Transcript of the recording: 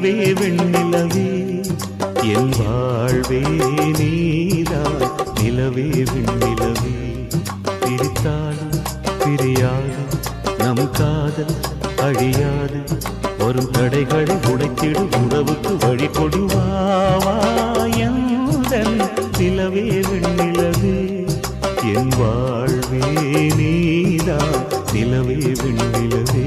நிலவே வெண்ணிலவே என் வாழ்வே நீதான் நிலவே வெண்ணிலவே பிரித்தாலும் பிரியாது நம் காதல் அழியாது வரும் தடைகளை உடைத்திடு உறவுக்கு வழி கொடுவாவாயந்தன் நிலவே வெண்ணிலவே என் வாழ்வே நீதான் நிலவே வெண்ணிலவே